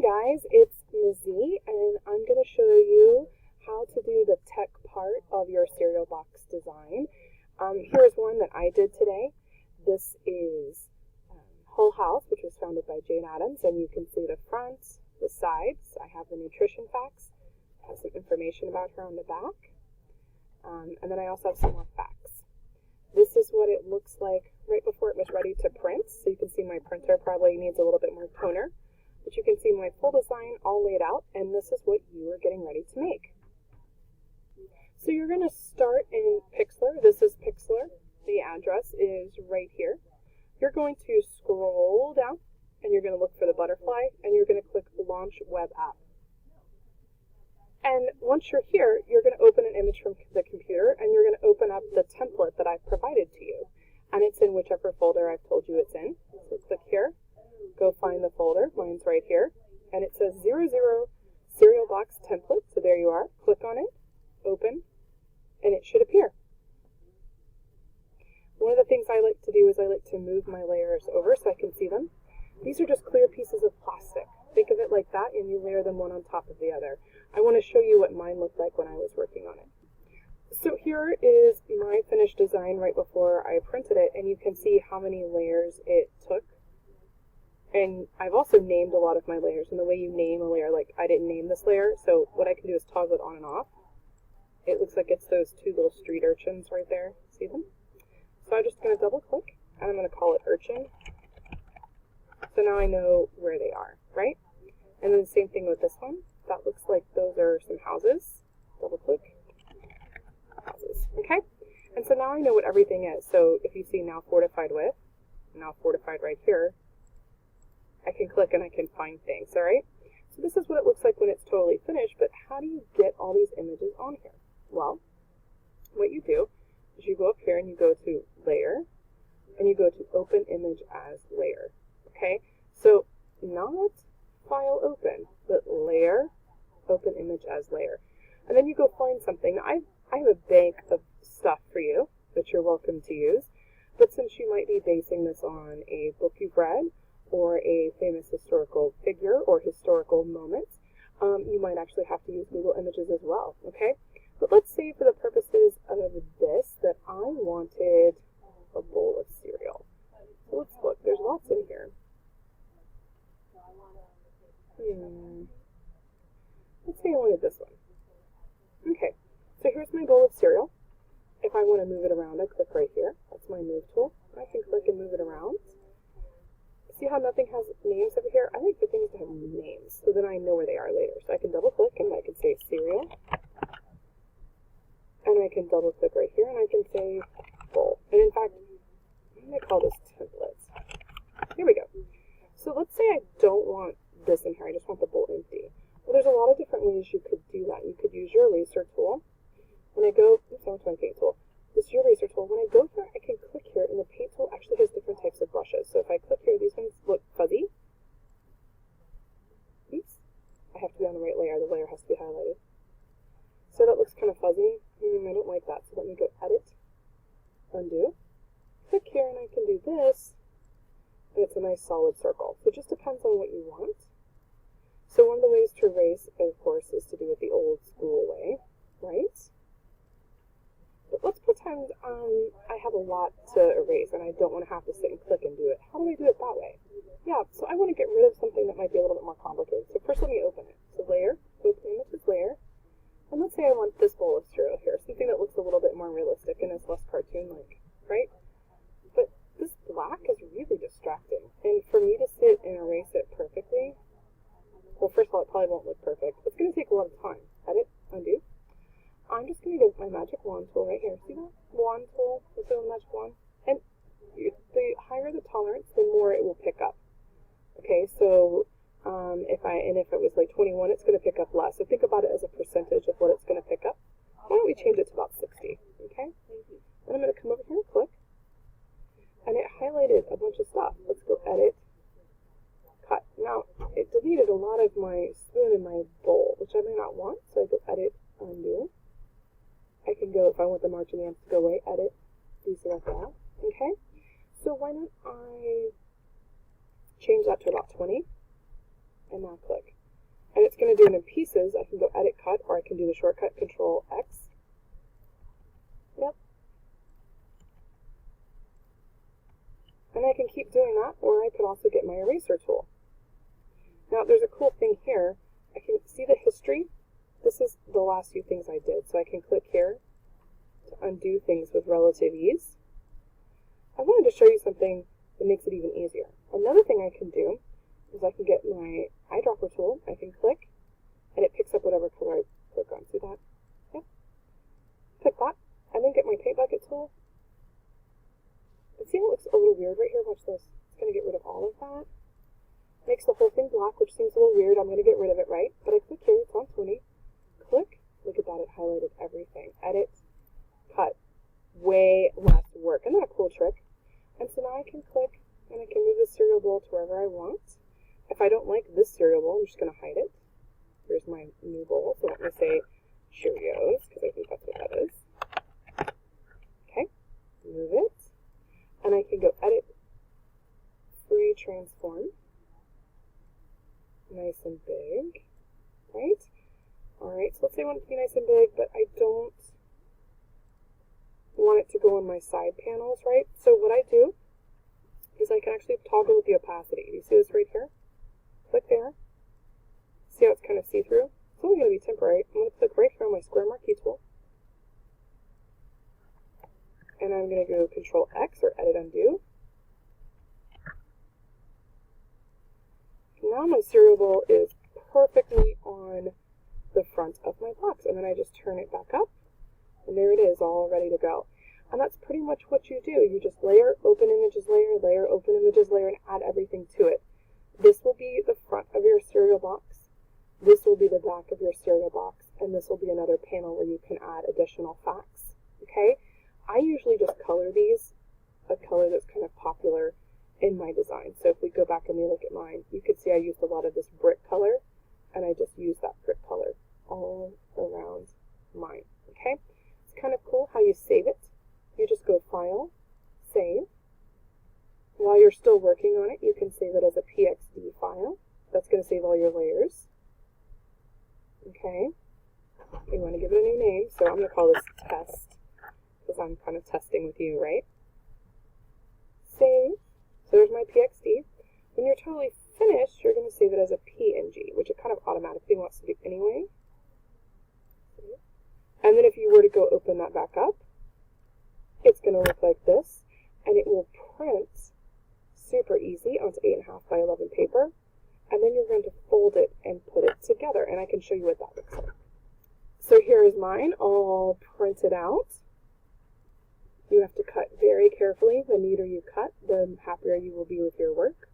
guys, it's Mizzy, and I'm going to show you how to do the tech part of your cereal box design. Here's one that I did today. This is Whole House, which was founded by Jane Addams, and you can see the front, the sides. I have the nutrition facts. I have some information about her on the back, and then I also have some more facts. This is what it looks like right before it was ready to print, so you can see my printer probably needs a little bit more toner. But you can see my full design all laid out, and this is what you are getting ready to make. So you're going to start in Pixlr. This is Pixlr. The address is right here. You're going to scroll down, and you're going to look for the butterfly, and you're going to click Launch Web App. And once you're here, you're going to open an image from the computer, and you're going to open up the template that I've provided to you. And it's in whichever folder I've told you it's in. So click here. Go find the folder. Mine's right here. And it says 00 cereal box template. So there you are. Click on it, open, and it should appear. One of the things I like to do is I like to move my layers over so I can see them. These are just clear pieces of plastic. Think of it like that, and you layer them one on top of the other. I want to show you what mine looked like when I was working on it. So here is my finished design right before I printed it, and you can see how many layers it took. And I've also named a lot of my layers, and the way you name a layer, like I didn't name this layer, so what I can do is toggle it on and off. It looks like it's those two little street urchins right there. See them? So I'm just going to double click, and I'm going to call it urchin. So now I know where they are, right? And then the same thing with this one. That looks like those are some houses. Double click. Houses. Okay? And so now I know what everything is. So if you see now fortified with, now fortified right here, I can click and I can find things, all right? So this is what it looks like when it's totally finished, but how do you get all these images on here? Well, what you do is you go up here and you go to Layer, and you go to Open Image as Layer, okay? So not File Open, but Layer, Open Image as Layer. And then you go find something. Now, I have a bank of stuff for you that you're welcome to use, but since you might be basing this on a book you've read, or a famous historical figure or historical moment, you might actually have to use Google Images as well, okay? But let's say for the purposes of this that I wanted a bowl of cereal. So let's look. There's lots in here. Let's say I wanted this one. Okay, so here's my bowl of cereal. If I want to move it around, I click right here. That's my move tool. I can click and move it around. See how nothing has names over here? I like for things to have names, so then I know where they are later. So I can double click and I can say cereal. And I can double click right here and I can say bowl. And in fact, I'm going to call this templates. Here we go. So let's say I don't want this in here. I just want the bowl empty. Well, there's a lot of different ways you could do that. You could use your eraser tool. When I go, oops, I went to my paint tool. This is your eraser tool. When I go here, I can click here, and the paint tool actually has different types of brushes. So if I click here, these ones look fuzzy. Oops. I have to be on the right layer. The layer has to be highlighted. So that looks kind of fuzzy. I don't like that. So let me go Edit, Undo. Click here, and I can do this. And it's a nice solid circle. So it just depends on what you want. So one of the ways to erase, of course, is to do it the old school way, right? But let's pretend I have a lot to erase and I don't want to have to sit and click and do it. How do I do it that way? Yeah, so I want to get rid of something that might be a little bit more complicated. So first let me open it. So Layer, Open Image as Layer. And let's say I want this bowl of cereal here, something that looks a little bit more realistic and is less cartoon-like, right? But this black is really distracting. And for me to sit and erase it perfectly, well, first of all, it probably won't look perfect. It's going to take a lot of time. Edit, Undo. I'm just going to go with my magic wand tool right here. See that? Wand tool with the magic wand. And the higher the tolerance, the more it will pick up. Okay, so if it was like 21, it's going to pick up less. So think about it as a percentage of what it's going to pick up. Why don't we change it to about 60? Okay? Then I'm going to come over here and click. And it highlighted a bunch of stuff. Let's go Edit, Cut. Now, it deleted a lot of my spoon in my bowl, which I may not want. So I go Edit, Undo. I can go, if I want the marching ants to go away, Edit, deselect that. Okay? So why don't I change that to about 20? And now click. And it's going to do it in pieces. I can go edit cut, or I can do the shortcut Control X. Yep. And I can keep doing that, or I could also get my eraser tool. Now there's a cool thing here. I can see the history. This is the last few things I did, so I can click here to undo things with relative ease. I wanted to show you something that makes it even easier. Another thing I can do is I can get my eyedropper tool, I can click, and it picks up whatever color I click on. See that? Yep. Pick that, and then get my paint bucket tool. And see how it looks a little weird right here? Watch this. It's going to get rid of all of that. Makes the whole thing black, which seems a little weird. I'm going to get rid of it, right? But I click here, it's on 20. Click. Look at that, it highlighted everything. Edit. Cut. Way less work. Isn't that a cool trick? And so now I can click, and I can move the cereal bowl to wherever I want. If I don't like this cereal bowl, I'm just going to hide it. Here's my new bowl, so let me say Cheerios, because I think that's what that is. Okay, move it. And I can go edit, free transform. Nice and big, right? Alright, so let's say I want it to be nice and big, but I don't want it to go on my side panels, right? So what I do is I can actually toggle with the opacity. Do you see this right here? Click there. See how it's kind of see-through? It's only going to be temporary. I'm going to click right here on my square marquee tool. And I'm going to go Control X or Edit Undo. Now my cereal bowl is perfectly on the front of my box. And then I just turn it back up. And there it is, all ready to go. And that's pretty much what you do. You just layer, open images layer, layer, open images layer, and add everything to it. This will be the front of your cereal box. This will be the back of your cereal box. And this will be another panel where you can add additional facts. Okay? I usually just color these a color that's kind of popular in my design. So if we go back and we look at mine, you can see I used a lot of this brick color, and I just used that brick color all around mine. Okay? It's kind of cool how you save it. You just go File, Save. While you're still working on it, you can save it as a PXD file. That's going to save all your layers. Okay? You want to give it a new name, so I'm going to call this Test, because I'm kind of testing with you, right? Save. So there's my PXD. When you're totally finished, you're going to save it as a PNG, which it kind of automatically wants to do anyway. And then if you were to go open that back up, it's going to look like this, and it will print super easy onto 8.5 by 11 paper, and then you're going to fold it and put it together, and I can show you what that looks like. So here is mine all printed out. You have to cut very carefully. The neater you cut, the happier you will be with your work.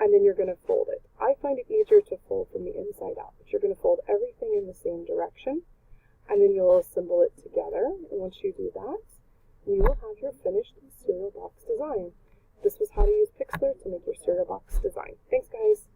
And then you're going to fold it. I find it easier to fold from the inside out, but you're going to fold everything in the same direction, and then you'll assemble it together. And once you do that, you will have your finished cereal box design. This was how to use Pixlr to make your cereal box design. Thanks, guys.